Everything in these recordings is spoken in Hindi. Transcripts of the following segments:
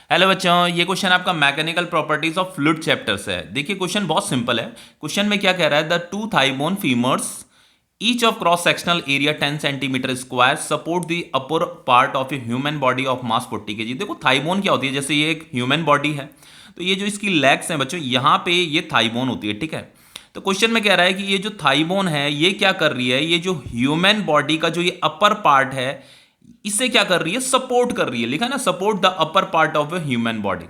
हेलो बच्चों, ये क्वेश्चन आपका mechanical properties of fluid chapter से है। देखिए क्वेश्चन बहुत सिंपल है। क्वेश्चन में क्या कह रहा है, the two thigh bone femurs each of cross sectional area 10 centimetre square support the upper part of a human body of mass 40 kg। देखो थाई बोन क्या होती है, जैसे ये एक ह्यूमन बॉडी है तो ये जो इसकी लेग्स हैं बच्चों, यहाँ पे ये थाई बोन होती है, ठीक है। तो क्वेश्चन में कह रहा है कि ये जो थाई बोन है ये क्या कर रही है, ये जो ह्यूमन बॉडी का जो ये अपर पार्ट है इसे क्या कर रही है, सपोर्ट कर रही है। लिखा ना, support the upper part of a human body.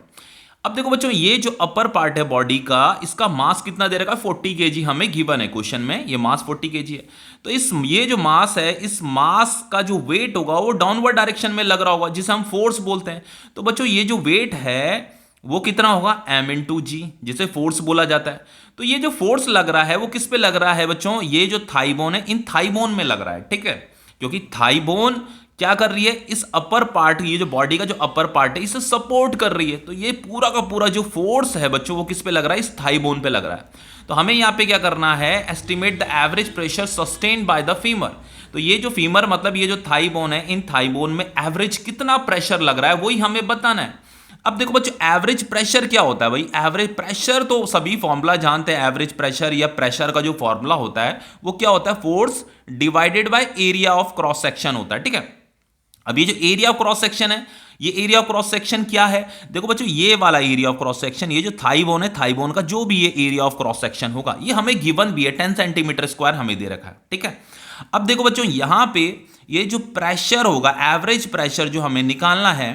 अब देखो बच्चों, ये जो अपर पार्ट है बॉडी का, इसका मास कितना दे रखा है, 40 kg हमें गिवन है क्वेश्चन में, ये मास 40 kg है। तो ये जो मास है, इस मास का जो वेट होगा वो डाउनवर्ड डायरेक्शन में लग रहा होगा, जिसे हम फोर्स बोलते हैं। तो बच्चों ये जो वेट है वो कितना होगा, m इंटू जी, जिसे फोर्स बोला जाता है। तो ये जो फोर्स लग रहा है वो किस पे लग रहा है बच्चों, ये जो थाई बोन है इन थाई बोन में लग रहा है, ठीक है। क्योंकि थाई बोन क्या कर रही है, इस अपर पार्ट, ये जो बॉडी का जो अपर पार्ट है इसे सपोर्ट कर रही है। तो ये पूरा का पूरा जो फोर्स है बच्चों वो किस पे लग रहा है, इस थाई बोन पे लग रहा है। तो हमें यहाँ पे क्या करना है, estimate the average pressure sustained by the femur. तो ये जो फीमर मतलब ये जो थाई बोन है, इन थाई बोन में एवरेज कितना प्रेशर लग रहा है वही हमें बताना है। अब देखो बच्चों, एवरेज प्रेशर क्या होता है भाई, एवरेज प्रेशर तो सभी फॉर्मूला जानते हैं। एवरेज प्रेशर या प्रेशर का जो फॉर्मूला होता है वो क्या होता है, force divided by area of cross section होता है, ठीक है। अब ये जो एरिया ऑफ क्रॉस सेक्शन है, ये एरिया ऑफ क्रॉस सेक्शन क्या है, देखो बच्चों ये वाला एरिया ऑफ क्रॉस सेक्शन, ये जो थाई बोन है, थाई बोन का जो भी ये एरिया ऑफ क्रॉस सेक्शन होगा ये हमें गिवन भी है, 10 सेंटीमीटर स्क्वायर हमें दे रखा है, ठीक है। अब देखो बच्चों यहां पे ये जो प्रेशर होगा, एवरेज प्रेशर जो हमें निकालना है,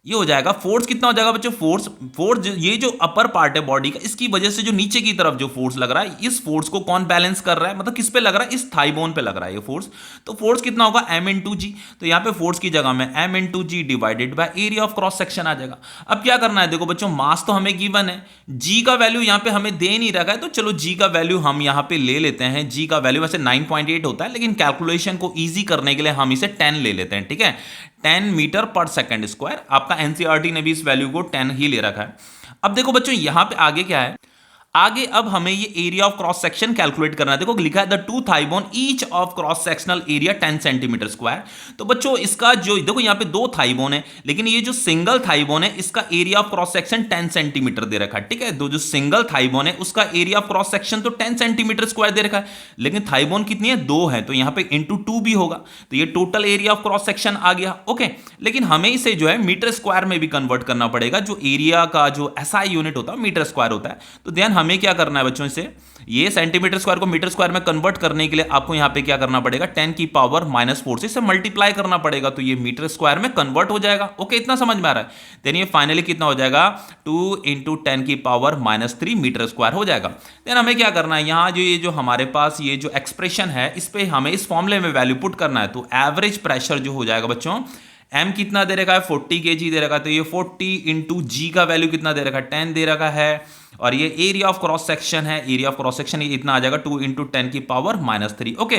ये हो जाएगा फोर्स। कितना हो जाएगा बच्चों, फोर्स ये जो अपर पार्ट है बॉडी का, इसकी वजह से जो नीचे की तरफ जो फोर्स लग रहा है, इस फोर्स को कौन बैलेंस कर रहा है, मतलब किस पे लग रहा है, इस थाई बोन पे लग रहा है ये फोर्स। तो फोर्स कितना होगा, m इंटू जी। तो यहाँ पे फोर्स की जगह में m into G divided by area of cross section आ जाएगा। अब क्या करना है, देखो बच्चों मास तो हमें गिवन है, जी का वैल्यू यहाँ पे हमें दे नहीं रखा है, तो चलो जी का वैल्यू हम यहाँ पे ले लेते हैं। जी का वैल्यू वैसे 9.8 होता है, लेकिन कैलकुलेशन को ईजी करने के लिए हम इसे 10 ले लेते हैं, ठीक है। 10 मीटर पर सेकंड स्क्वायर, आपका एनसीईआरटी ने भी इस वैल्यू को 10 ही ले रखा है। अब देखो बच्चों यहां पे आगे क्या है, आगे अब हमें ये area of cross section calculate करना है। देखो लिखा है the two thigh bone each of cross sectional area 10 centimetre square. तो बच्चों इसका जो देखो यहाँ पे दो थाई बोन है, लेकिन ये जो सिंगल थाई बोन है इसका area of cross section 10 centimetre दे रखा है, ठीक है। दो जो सिंगल थाई बोन है उसका एरिया ऑफ क्रॉस सेक्शन तो 10 सेंटीमीटर स्क्वायर दे रखा है, लेकिन थाई बोन कितनी है, दो है, तो यहाँ पे इंटू 2 भी होगा, तो ये total area of cross section आ गया, ओके। लेकिन हमें इसे जो है मीटर स्क्वायर में भी कन्वर्ट करना पड़ेगा। जो एरिया का जो एसआई यूनिट होता है मीटर स्क्वायर होता है। तो ध्यान हमें क्या करना है बच्चों, से ये सेंटीमीटर स्क्वायर को मीटर स्क्वायर में कन्वर्ट करने के लिए आपको यहां पे क्या करना पड़ेगा, 10 की पावर -4 से मल्टीप्लाई करना पड़ेगा, तो ये मीटर स्क्वायर में कन्वर्ट हो जाएगा, ओके। इतना समझ में आ रहा है। देन ये फाइनली कितना हो जाएगा, 2 इंटू 10 की पावर -3 मीटर स्क्वायर हो जाएगा। देन हमें क्या करना है, यहां जो ये जो हमारे पास ये जो एक्सप्रेशन है इस पे हमें इस फॉर्मूले में वैल्यू पुट करना है। तो एवरेज प्रेशर जो हो जाएगा बच्चों, m कितना दे रखा है, 40 kg दे रखा है, तो ये 40 इंटू जी का वैल्यू कितना दे रखा है, 10 दे रखा है। और ये एरिया ऑफ क्रॉस सेक्शन है, एरिया ऑफ क्रॉस सेक्शन ये इतना आ जाएगा 2 इंटू 10 की पावर -3, ओके।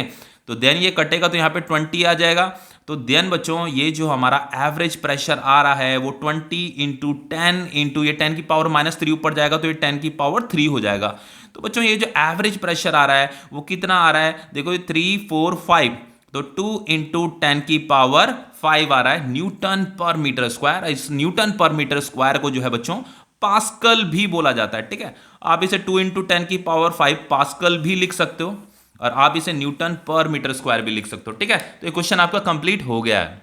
तो देन ये कटेगा तो यहाँ पे 20 आ जाएगा। तो देन बच्चों ये जो हमारा एवरेज प्रेशर आ रहा है वो 20 इंटू 10 इंटू ये 10 की पावर -3 ऊपर जाएगा तो ये 10 की पावर 3 हो जाएगा। तो बच्चों ये जो एवरेज प्रेशर आ रहा है वो कितना आ रहा है, देखो ये 3, 4, 5, तो 2 इंटू 10 की पावर 5 आ रहा है न्यूटन पर मीटर स्क्वायर। इस न्यूटन पर मीटर स्क्वायर को जो है बच्चों पास्कल भी बोला जाता है, ठीक है। आप इसे 2 इंटू 10 की पावर 5 पास्कल भी लिख सकते हो, और आप इसे न्यूटन पर मीटर स्क्वायर भी लिख सकते हो, ठीक है। तो ये क्वेश्चन आपका कंप्लीट हो गया है।